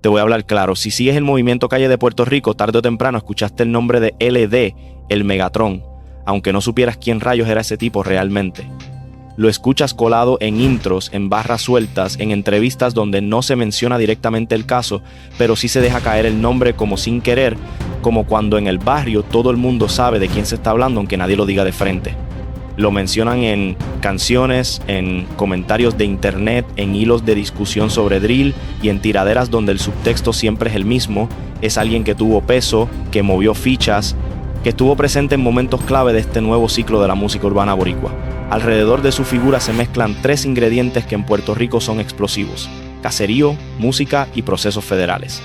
Te voy a hablar claro. Si sigues el movimiento calle de Puerto Rico, tarde o temprano escuchaste el nombre de LD, el Megatron, aunque no supieras quién rayos era ese tipo realmente. Lo escuchas colado en intros, en barras sueltas, en entrevistas donde no se menciona directamente el caso, pero sí se deja caer el nombre como sin querer, como cuando en el barrio todo el mundo sabe de quién se está hablando aunque nadie lo diga de frente. Lo mencionan en canciones, en comentarios de internet, en hilos de discusión sobre drill y en tiraderas donde el subtexto siempre es el mismo. Es alguien que tuvo peso, que movió fichas, que estuvo presente en momentos clave de este nuevo ciclo de la música urbana boricua. Alrededor de su figura se mezclan tres ingredientes que en Puerto Rico son explosivos: caserío, música y procesos federales.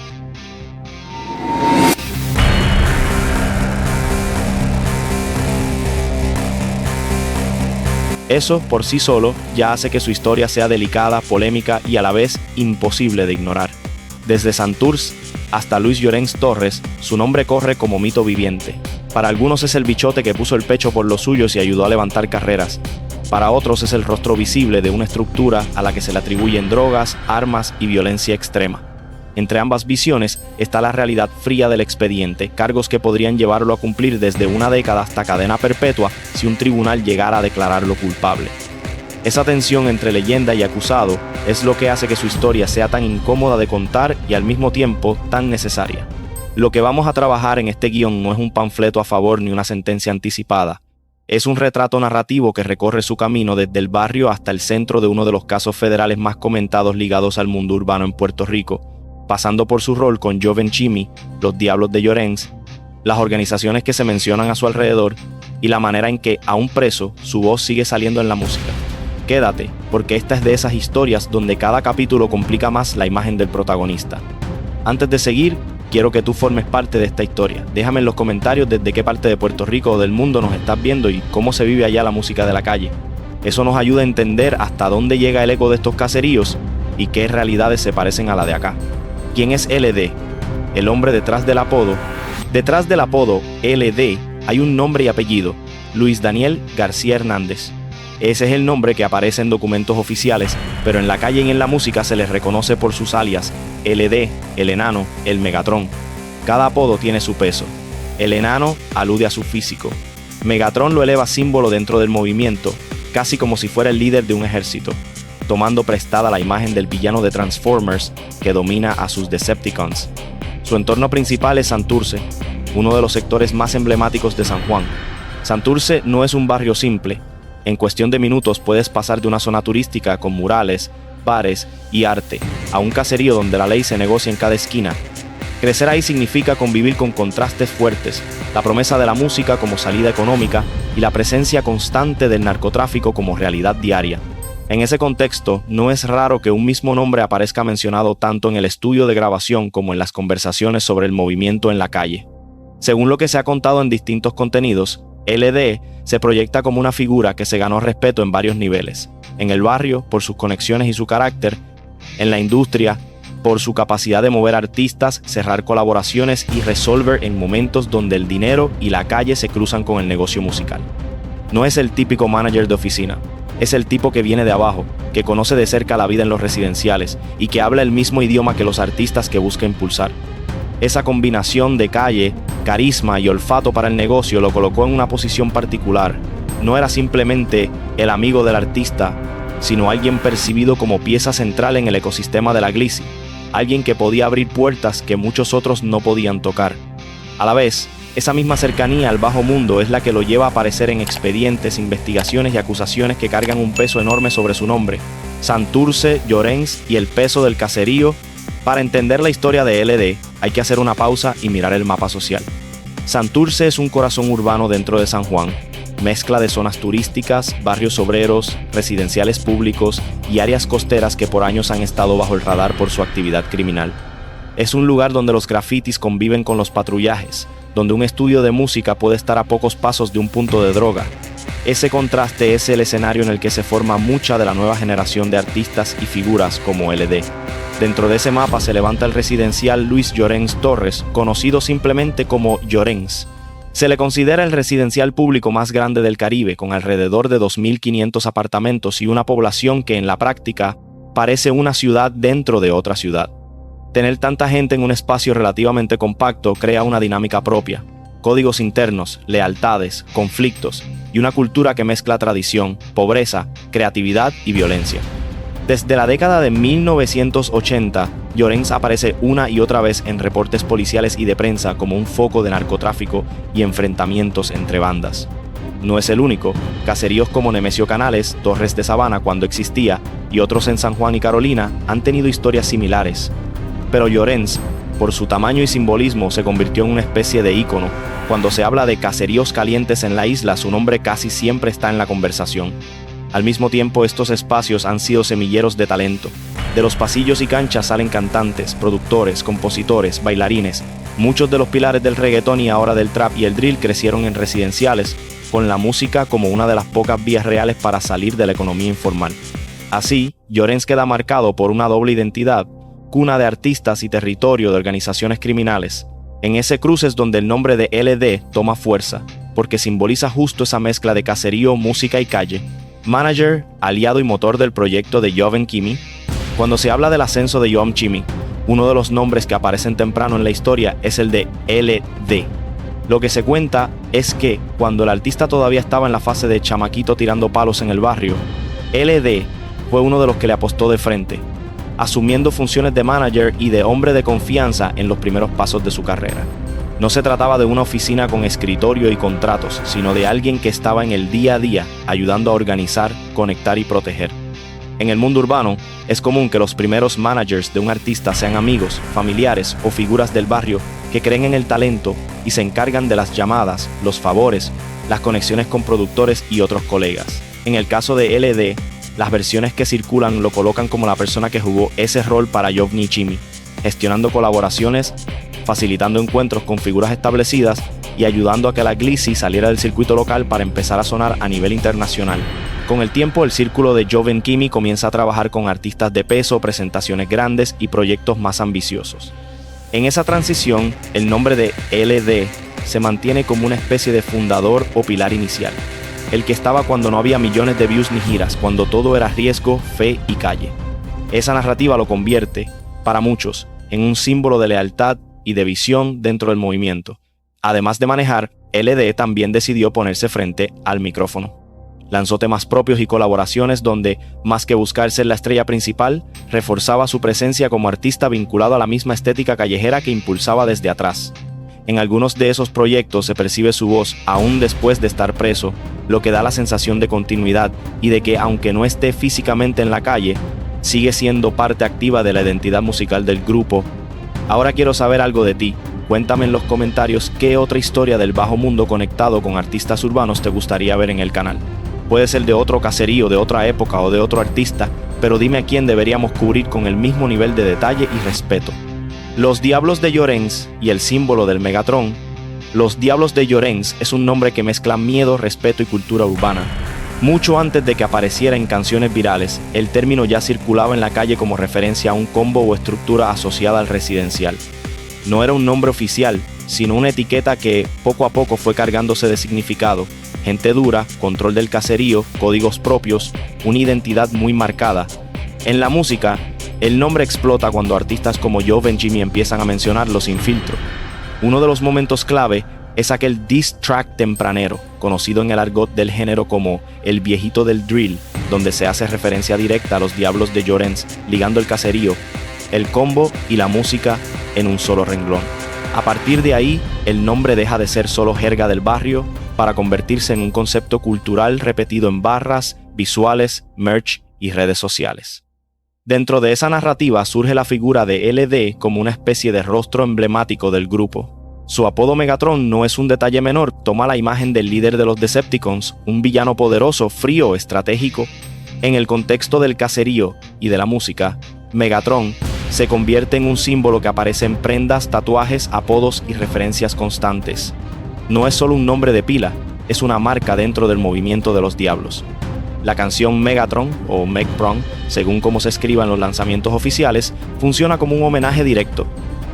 Eso, por sí solo, ya hace que su historia sea delicada, polémica y a la vez imposible de ignorar. Desde Santurce hasta Luis Llorens Torres, su nombre corre como mito viviente. Para algunos es el bichote que puso el pecho por los suyos y ayudó a levantar carreras. Para otros es el rostro visible de una estructura a la que se le atribuyen drogas, armas y violencia extrema. Entre ambas visiones está la realidad fría del expediente, cargos que podrían llevarlo a cumplir desde una década hasta cadena perpetua si un tribunal llegara a declararlo culpable. Esa tensión entre leyenda y acusado es lo que hace que su historia sea tan incómoda de contar y al mismo tiempo tan necesaria. Lo que vamos a trabajar en este guión no es un panfleto a favor ni una sentencia anticipada. Es un retrato narrativo que recorre su camino desde el barrio hasta el centro de uno de los casos federales más comentados ligados al mundo urbano en Puerto Rico, pasando por su rol con Joven Chimmy, los Diablos de Llorens, las organizaciones que se mencionan a su alrededor y la manera en que, aún preso, su voz sigue saliendo en la música. Quédate, porque esta es de esas historias donde cada capítulo complica más la imagen del protagonista. Antes de seguir, quiero que tú formes parte de esta historia. Déjame en los comentarios desde qué parte de Puerto Rico o del mundo nos estás viendo y cómo se vive allá la música de la calle. Eso nos ayuda a entender hasta dónde llega el eco de estos caseríos y qué realidades se parecen a la de acá. ¿Quién es LD? El hombre detrás del apodo. Detrás del apodo LD hay un nombre y apellido: Luis Daniel García Hernández. Ese es el nombre que aparece en documentos oficiales, pero en la calle y en la música se les reconoce por sus alias: LD, el enano, el Megatron. Cada apodo tiene su peso. El enano alude a su físico. Megatron lo eleva símbolo dentro del movimiento, casi como si fuera el líder de un ejército, tomando prestada la imagen del villano de Transformers que domina a sus Decepticons. Su entorno principal es Santurce, uno de los sectores más emblemáticos de San Juan. Santurce no es un barrio simple. En cuestión de minutos puedes pasar de una zona turística con murales, bares y arte a un caserío donde la ley se negocia en cada esquina. Crecer ahí significa convivir con contrastes fuertes, la promesa de la música como salida económica y la presencia constante del narcotráfico como realidad diaria. En ese contexto, no es raro que un mismo nombre aparezca mencionado tanto en el estudio de grabación como en las conversaciones sobre el movimiento en la calle. Según lo que se ha contado en distintos contenidos, LD se proyecta como una figura que se ganó respeto en varios niveles. En el barrio, por sus conexiones y su carácter; en la industria, por su capacidad de mover artistas, cerrar colaboraciones y resolver en momentos donde el dinero y la calle se cruzan con el negocio musical. No es el típico manager de oficina. Es el tipo que viene de abajo, que conoce de cerca la vida en los residenciales y que habla el mismo idioma que los artistas que busca impulsar. Esa combinación de calle, carisma y olfato para el negocio lo colocó en una posición particular. No era simplemente el amigo del artista, sino alguien percibido como pieza central en el ecosistema de la Glizzy, alguien que podía abrir puertas que muchos otros no podían tocar. A la vez, esa misma cercanía al bajo mundo es la que lo lleva a aparecer en expedientes, investigaciones y acusaciones que cargan un peso enorme sobre su nombre: Santurce, Llorens y el peso del caserío. Para entender la historia de LD, hay que hacer una pausa y mirar el mapa social. Santurce es un corazón urbano dentro de San Juan, mezcla de zonas turísticas, barrios obreros, residenciales públicos y áreas costeras que por años han estado bajo el radar por su actividad criminal. Es un lugar donde los grafitis conviven con los patrullajes, donde un estudio de música puede estar a pocos pasos de un punto de droga. Ese contraste es el escenario en el que se forma mucha de la nueva generación de artistas y figuras como LD. Dentro de ese mapa se levanta el residencial Luis Llorens Torres, conocido simplemente como Llorens. Se le considera el residencial público más grande del Caribe, con alrededor de 2.500 apartamentos y una población que en la práctica parece una ciudad dentro de otra ciudad. Tener tanta gente en un espacio relativamente compacto crea una dinámica propia, códigos internos, lealtades, conflictos y una cultura que mezcla tradición, pobreza, creatividad y violencia. Desde la década de 1980, Llorens aparece una y otra vez en reportes policiales y de prensa como un foco de narcotráfico y enfrentamientos entre bandas. No es el único. Caseríos como Nemesio Canales, Torres de Sabana cuando existía, y otros en San Juan y Carolina han tenido historias similares. Pero Llorens, por su tamaño y simbolismo, se convirtió en una especie de ícono. Cuando se habla de caseríos calientes en la isla, su nombre casi siempre está en la conversación. Al mismo tiempo, estos espacios han sido semilleros de talento. De los pasillos y canchas salen cantantes, productores, compositores, bailarines. Muchos de los pilares del reggaetón y ahora del trap y el drill crecieron en residenciales, con la música como una de las pocas vías reales para salir de la economía informal. Así, Llorens queda marcado por una doble identidad, cuna de artistas y territorio de organizaciones criminales. En ese cruce es donde el nombre de LD toma fuerza, porque simboliza justo esa mezcla de caserío, música y calle. Manager, aliado y motor del proyecto de Joven Kimi. Cuando se habla del ascenso de Joven Kimi, uno de los nombres que aparecen temprano en la historia es el de LD. Lo que se cuenta es que, cuando el artista todavía estaba en la fase de chamaquito tirando palos en el barrio, LD fue uno de los que le apostó de frente, asumiendo funciones de manager y de hombre de confianza en los primeros pasos de su carrera. No se trataba de una oficina con escritorio y contratos, sino de alguien que estaba en el día a día, ayudando a organizar, conectar y proteger. En el mundo urbano, es común que los primeros managers de un artista sean amigos, familiares o figuras del barrio que creen en el talento y se encargan de las llamadas, los favores, las conexiones con productores y otros colegas. En el caso de LD, las versiones que circulan lo colocan como la persona que jugó ese rol para Joven Kimi, gestionando colaboraciones, facilitando encuentros con figuras establecidas y ayudando a que la Glizzy saliera del circuito local para empezar a sonar a nivel internacional. Con el tiempo, el círculo de Joven Kimi comienza a trabajar con artistas de peso, presentaciones grandes y proyectos más ambiciosos. En esa transición, el nombre de LD se mantiene como una especie de fundador o pilar inicial, el que estaba cuando no había millones de views ni giras, cuando todo era riesgo, fe y calle. Esa narrativa lo convierte, para muchos, en un símbolo de lealtad y de visión dentro del movimiento. Además de manejar, LD también decidió ponerse frente al micrófono. Lanzó temas propios y colaboraciones donde, más que buscar ser la estrella principal, reforzaba su presencia como artista vinculado a la misma estética callejera que impulsaba desde atrás. En algunos de esos proyectos se percibe su voz aún después de estar preso, lo que da la sensación de continuidad y de que, aunque no esté físicamente en la calle, sigue siendo parte activa de la identidad musical del grupo. Ahora quiero saber algo de ti. Cuéntame en los comentarios qué otra historia del bajo mundo conectado con artistas urbanos te gustaría ver en el canal. Puede ser de otro caserío, de otra época o de otro artista, pero dime a quién deberíamos cubrir con el mismo nivel de detalle y respeto. Los Diablos de Llorens y el símbolo del Megatron. Los Diablos de Llorens es un nombre que mezcla miedo, respeto y cultura urbana. Mucho antes de que apareciera en canciones virales, el término ya circulaba en la calle como referencia a un combo o estructura asociada al residencial. No era un nombre oficial, sino una etiqueta que poco a poco fue cargándose de significado. Gente dura, control del caserío, códigos propios, una identidad muy marcada. En la música, el nombre explota cuando artistas como Joven Kimi empiezan a mencionarlo sin filtro. Uno de los momentos clave es aquel diss track tempranero, conocido en el argot del género como el viejito del drill, donde se hace referencia directa a los Diablos de Llorens, ligando el caserío, el combo y la música en un solo renglón. A partir de ahí, el nombre deja de ser solo jerga del barrio para convertirse en un concepto cultural repetido en barras, visuales, merch y redes sociales. Dentro de esa narrativa surge la figura de LD como una especie de rostro emblemático del grupo. Su apodo Megatron no es un detalle menor, toma la imagen del líder de los Decepticons, un villano poderoso, frío, estratégico. En el contexto del caserío y de la música, Megatron se convierte en un símbolo que aparece en prendas, tatuajes, apodos y referencias constantes. No es solo un nombre de pila, es una marca dentro del movimiento de los Diablos. La canción Megatron o Megpron, según como se escriba en los lanzamientos oficiales, funciona como un homenaje directo.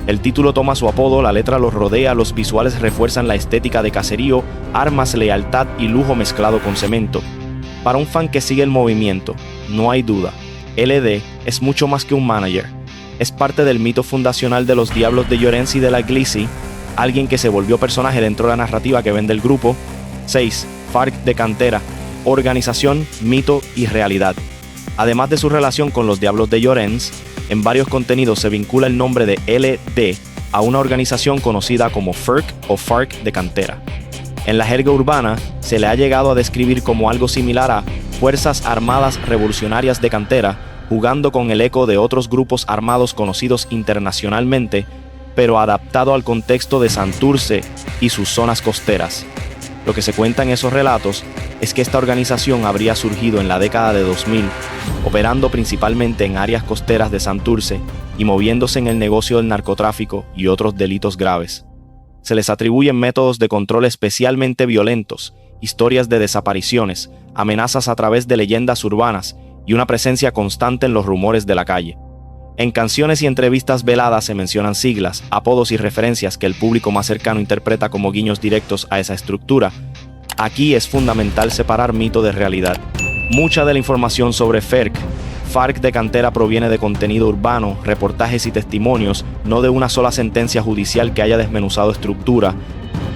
El título toma su apodo, la letra los rodea, los visuales refuerzan la estética de caserío, armas, lealtad y lujo mezclado con cemento. Para un fan que sigue el movimiento, no hay duda, LD es mucho más que un manager. Es parte del mito fundacional de los Diablos de Llorens y de la Glissy, alguien que se volvió personaje dentro de la narrativa que vende el grupo. 6. FARC de cantera, organización, mito y realidad. Además de su relación con los Diablos de Llorens, en varios contenidos se vincula el nombre de LD a una organización conocida como FERC o FARC de cantera. En la jerga urbana, se le ha llegado a describir como algo similar a Fuerzas Armadas Revolucionarias de Cantera, jugando con el eco de otros grupos armados conocidos internacionalmente, pero adaptado al contexto de Santurce y sus zonas costeras. Lo que se cuenta en esos relatos es que esta organización habría surgido en la década de 2000, operando principalmente en áreas costeras de Santurce y moviéndose en el negocio del narcotráfico y otros delitos graves. Se les atribuyen métodos de control especialmente violentos, historias de desapariciones, amenazas a través de leyendas urbanas y una presencia constante en los rumores de la calle. En canciones y entrevistas veladas se mencionan siglas, apodos y referencias que el público más cercano interpreta como guiños directos a esa estructura. Aquí es fundamental separar mito de realidad. Mucha de la información sobre FARC de cantera proviene de contenido urbano, reportajes y testimonios, no de una sola sentencia judicial que haya desmenuzado estructura,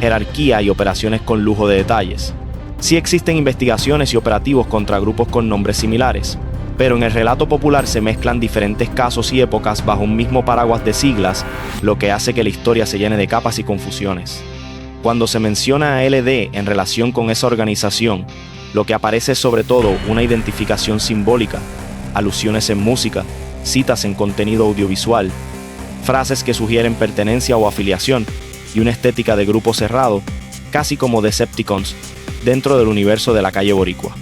jerarquía y operaciones con lujo de detalles. Sí existen investigaciones y operativos contra grupos con nombres similares, pero en el relato popular se mezclan diferentes casos y épocas bajo un mismo paraguas de siglas, lo que hace que la historia se llene de capas y confusiones. Cuando se menciona a LD en relación con esa organización, lo que aparece es sobre todo una identificación simbólica, alusiones en música, citas en contenido audiovisual, frases que sugieren pertenencia o afiliación y una estética de grupo cerrado, casi como Decepticons, dentro del universo de la calle boricua.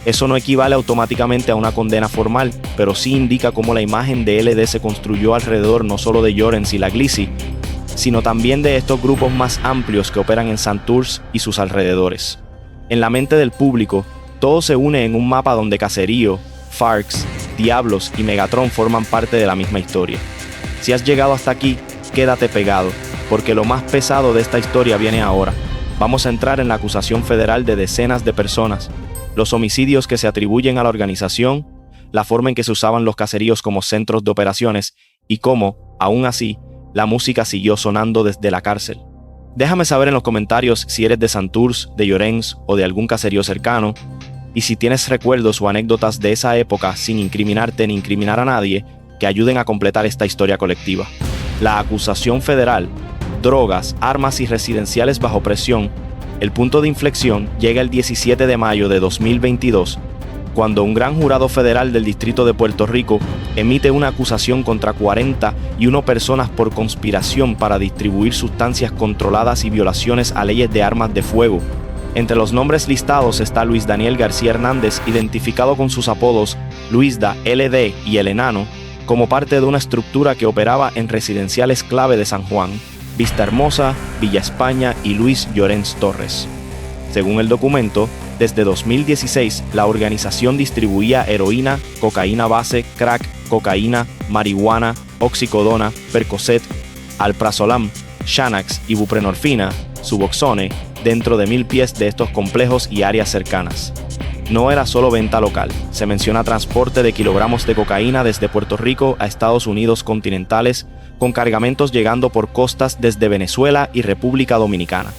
Eso no equivale automáticamente a una condena formal, pero sí indica cómo la imagen de LD se construyó alrededor no solo de Llorens y la Glissy, sino también de estos grupos más amplios que operan en Santurce y sus alrededores. En la mente del público, todo se une en un mapa donde Caserío, FARCs, Diablos y Megatron forman parte de la misma historia. Si has llegado hasta aquí, quédate pegado, porque lo más pesado de esta historia viene ahora. Vamos a entrar en la acusación federal de decenas de personas, los homicidios que se atribuyen a la organización, la forma en que se usaban los caseríos como centros de operaciones y cómo, aún así, la música siguió sonando desde la cárcel. Déjame saber en los comentarios si eres de Santurce, de Llorens o de algún caserío cercano, y si tienes recuerdos o anécdotas de esa época sin incriminarte ni incriminar a nadie, que ayuden a completar esta historia colectiva. La acusación federal, drogas, armas y residenciales bajo presión. El punto de inflexión llega el 17 de mayo de 2022, cuando un gran jurado federal del Distrito de Puerto Rico emite una acusación contra 41 personas por conspiración para distribuir sustancias controladas y violaciones a leyes de armas de fuego. Entre los nombres listados está Luis Daniel García Hernández, identificado con sus apodos Luisda, LD y El Enano, como parte de una estructura que operaba en residenciales clave de San Juan, Vista Hermosa, Villa España y Luis Llorens Torres. Según el documento, desde 2016 la organización distribuía heroína, cocaína base, crack, cocaína, marihuana, oxicodona, Percocet, alprazolam, Xanax y buprenorfina, Suboxone, dentro de 1000 pies de estos complejos y áreas cercanas. No era solo venta local, se menciona transporte de kilogramos de cocaína desde Puerto Rico a Estados Unidos continentales, con cargamentos llegando por costas desde Venezuela y República Dominicana.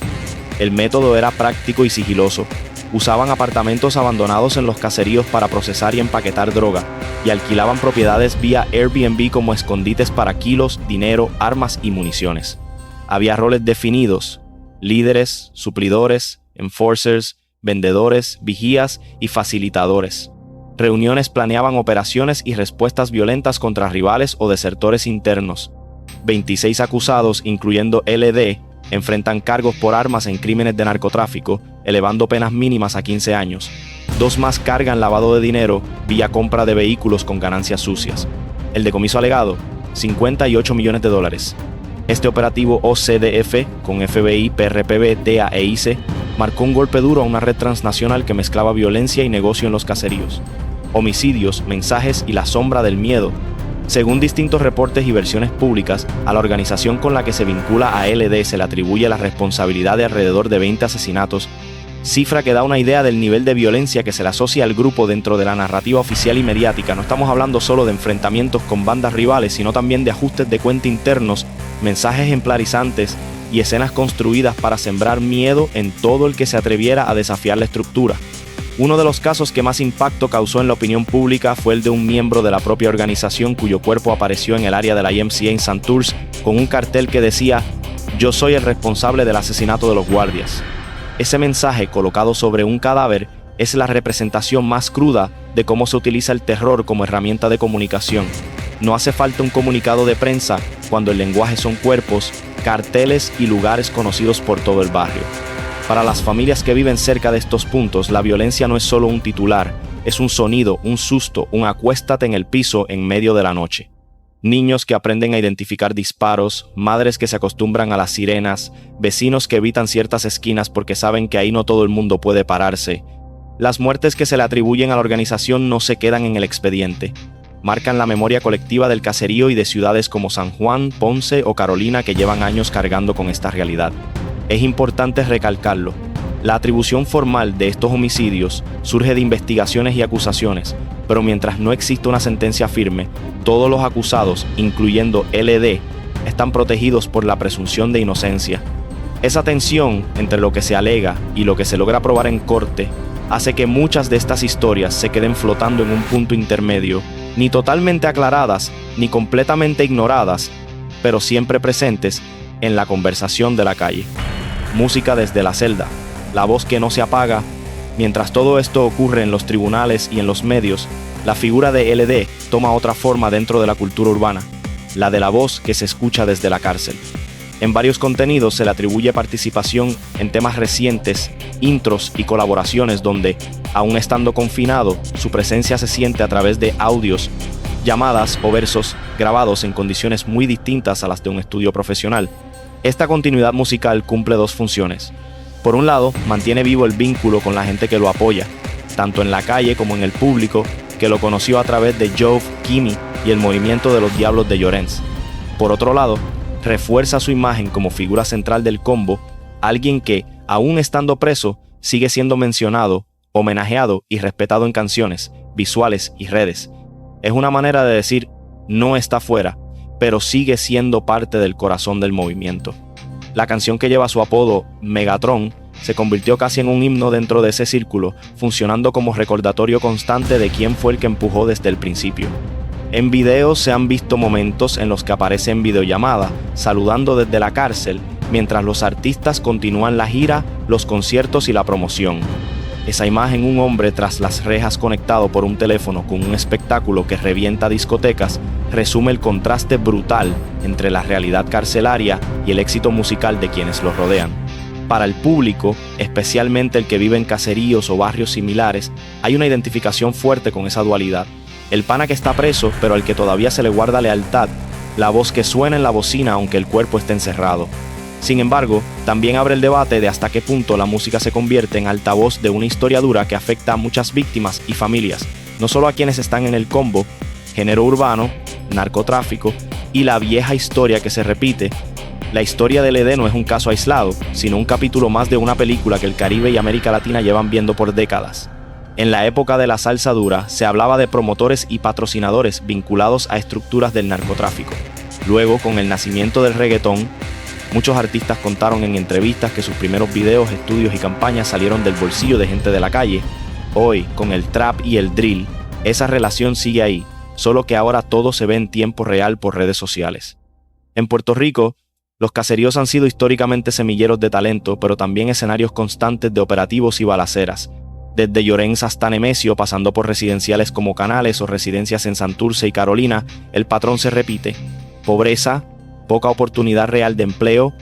El método era práctico y sigiloso. Usaban apartamentos abandonados en los caseríos para procesar y empaquetar droga, y alquilaban propiedades vía Airbnb como escondites para kilos, dinero, armas y municiones. Había roles definidos: líderes, suplidores, enforcers, vendedores, vigías y facilitadores. Reuniones planeaban operaciones y respuestas violentas contra rivales o desertores internos. 26 acusados, incluyendo LD, enfrentan cargos por armas en crímenes de narcotráfico, elevando penas mínimas a 15 años. 2 más cargan lavado de dinero vía compra de vehículos con ganancias sucias. El decomiso alegado, $58 millones. Este operativo OCDF, con FBI, PRPB, DEA e ICE, marcó un golpe duro a una red transnacional que mezclaba violencia y negocio en los caseríos. Homicidios, mensajes y la sombra del miedo. Según distintos reportes y versiones públicas, a la organización con la que se vincula a LD se le atribuye la responsabilidad de alrededor de 20 asesinatos, cifra que da una idea del nivel de violencia que se le asocia al grupo dentro de la narrativa oficial y mediática. No estamos hablando solo de enfrentamientos con bandas rivales, sino también de ajustes de cuenta internos, mensajes ejemplarizantes y escenas construidas para sembrar miedo en todo el que se atreviera a desafiar la estructura. Uno de los casos que más impacto causó en la opinión pública fue el de un miembro de la propia organización cuyo cuerpo apareció en el área de la YMCA en Santurce con un cartel que decía: "Yo soy el responsable del asesinato de los guardias". Ese mensaje colocado sobre un cadáver es la representación más cruda de cómo se utiliza el terror como herramienta de comunicación. No hace falta un comunicado de prensa cuando el lenguaje son cuerpos, carteles y lugares conocidos por todo el barrio. Para las familias que viven cerca de estos puntos, la violencia no es solo un titular, es un sonido, un susto, un acuéstate en el piso en medio de la noche. Niños que aprenden a identificar disparos, madres que se acostumbran a las sirenas, vecinos que evitan ciertas esquinas porque saben que ahí no todo el mundo puede pararse. Las muertes que se le atribuyen a la organización no se quedan en el expediente. Marcan la memoria colectiva del caserío y de ciudades como San Juan, Ponce o Carolina que llevan años cargando con esta realidad. Es importante recalcarlo. La atribución formal de estos homicidios surge de investigaciones y acusaciones, pero mientras no existe una sentencia firme, todos los acusados, incluyendo LD, están protegidos por la presunción de inocencia. Esa tensión entre lo que se alega y lo que se logra probar en corte hace que muchas de estas historias se queden flotando en un punto intermedio, ni totalmente aclaradas, ni completamente ignoradas, pero siempre presentes en la conversación de la calle. Música desde la celda, la voz que no se apaga. Mientras todo esto ocurre en los tribunales y en los medios, la figura de LD toma otra forma dentro de la cultura urbana, la de la voz que se escucha desde la cárcel. En varios contenidos se le atribuye participación en temas recientes, intros y colaboraciones donde, aún estando confinado, su presencia se siente a través de audios, llamadas o versos grabados en condiciones muy distintas a las de un estudio profesional. Esta continuidad musical cumple dos funciones. Por un lado, mantiene vivo el vínculo con la gente que lo apoya, tanto en la calle como en el público, que lo conoció a través de Jove, Kimi y el movimiento de los Diablos de Llorens. Por otro lado, refuerza su imagen como figura central del combo, alguien que, aún estando preso, sigue siendo mencionado, homenajeado y respetado en canciones, visuales y redes. Es una manera de decir, no está fuera, pero sigue siendo parte del corazón del movimiento. La canción que lleva su apodo, Megatron, se convirtió casi en un himno dentro de ese círculo, funcionando como recordatorio constante de quién fue el que empujó desde el principio. En videos se han visto momentos en los que aparece en videollamada, saludando desde la cárcel, mientras los artistas continúan la gira, los conciertos y la promoción. Esa imagen, un hombre tras las rejas conectado por un teléfono con un espectáculo que revienta discotecas, resume el contraste brutal entre la realidad carcelaria y el éxito musical de quienes lo rodean. Para el público, especialmente el que vive en caseríos o barrios similares, hay una identificación fuerte con esa dualidad. El pana que está preso, pero al que todavía se le guarda lealtad, la voz que suena en la bocina aunque el cuerpo esté encerrado. Sin embargo, también abre el debate de hasta qué punto la música se convierte en altavoz de una historia dura que afecta a muchas víctimas y familias, no solo a quienes están en el combo, género urbano, narcotráfico y la vieja historia que se repite. La historia del LD no es un caso aislado, sino un capítulo más de una película que el Caribe y América Latina llevan viendo por décadas. En la época de la salsa dura, se hablaba de promotores y patrocinadores vinculados a estructuras del narcotráfico. Luego, con el nacimiento del reggaetón, muchos artistas contaron en entrevistas que sus primeros videos, estudios y campañas salieron del bolsillo de gente de la calle. Hoy, con el trap y el drill, esa relación sigue ahí, solo que ahora todo se ve en tiempo real por redes sociales. En Puerto Rico, los caseríos han sido históricamente semilleros de talento, pero también escenarios constantes de operativos y balaceras. Desde Llorens hasta Nemesio, pasando por residenciales como Canales o residencias en Santurce y Carolina, el patrón se repite. Pobreza, poca oportunidad real de empleo,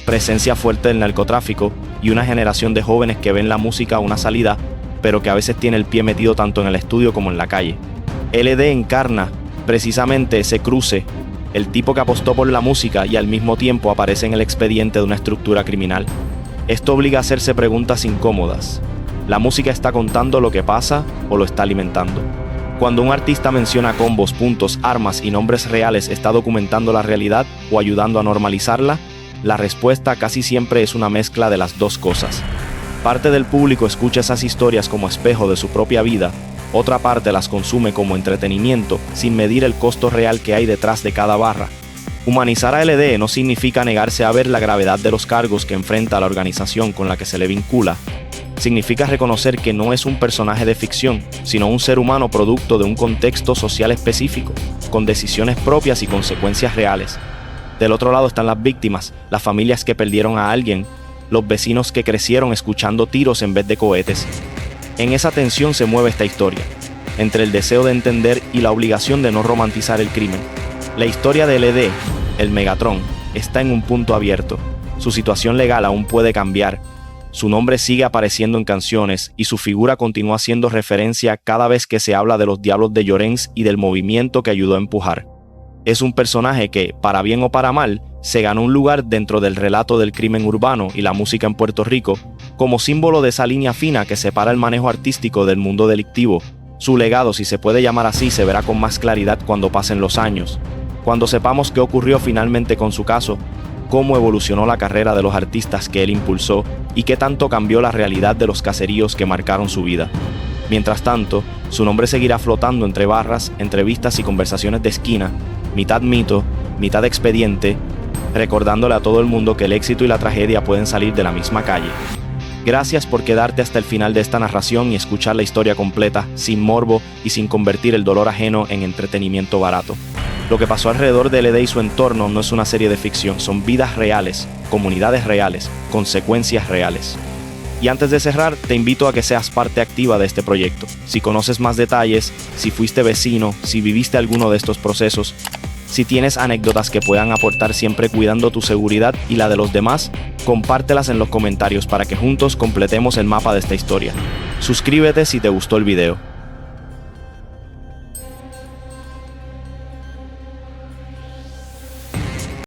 presencia fuerte del narcotráfico y una generación de jóvenes que ven la música una salida, pero que a veces tiene el pie metido tanto en el estudio como en la calle. LD encarna precisamente ese cruce, el tipo que apostó por la música y al mismo tiempo aparece en el expediente de una estructura criminal. Esto obliga a hacerse preguntas incómodas. ¿La música está contando lo que pasa o lo está alimentando? Cuando un artista menciona combos, puntos, armas y nombres reales, ¿está documentando la realidad o ayudando a normalizarla? La respuesta casi siempre es una mezcla de las dos cosas. Parte del público escucha esas historias como espejo de su propia vida, otra parte las consume como entretenimiento sin medir el costo real que hay detrás de cada barra. Humanizar a LD no significa negarse a ver la gravedad de los cargos que enfrenta la organización con la que se le vincula. Significa reconocer que no es un personaje de ficción, sino un ser humano producto de un contexto social específico, con decisiones propias y consecuencias reales. Del otro lado están las víctimas, las familias que perdieron a alguien, los vecinos que crecieron escuchando tiros en vez de cohetes. En esa tensión se mueve esta historia, entre el deseo de entender y la obligación de no romantizar el crimen. La historia de LD, el Megatron, está en un punto abierto. Su situación legal aún puede cambiar. Su nombre sigue apareciendo en canciones y su figura continúa haciendo referencia cada vez que se habla de los Diablos de Llorens y del movimiento que ayudó a empujar. Es un personaje que, para bien o para mal, se ganó un lugar dentro del relato del crimen urbano y la música en Puerto Rico, como símbolo de esa línea fina que separa el manejo artístico del mundo delictivo. Su legado, si se puede llamar así, se verá con más claridad cuando pasen los años, cuando sepamos qué ocurrió finalmente con su caso, cómo evolucionó la carrera de los artistas que él impulsó y qué tanto cambió la realidad de los caseríos que marcaron su vida. Mientras tanto, su nombre seguirá flotando entre barras, entrevistas y conversaciones de esquina, mitad mito, mitad expediente, recordándole a todo el mundo que el éxito y la tragedia pueden salir de la misma calle. Gracias por quedarte hasta el final de esta narración y escuchar la historia completa, sin morbo y sin convertir el dolor ajeno en entretenimiento barato. Lo que pasó alrededor de LD y su entorno no es una serie de ficción, son vidas reales, comunidades reales, consecuencias reales. Y antes de cerrar, te invito a que seas parte activa de este proyecto. Si conoces más detalles, si fuiste vecino, si viviste alguno de estos procesos, si tienes anécdotas que puedan aportar siempre cuidando tu seguridad y la de los demás, compártelas en los comentarios para que juntos completemos el mapa de esta historia. Suscríbete si te gustó el video.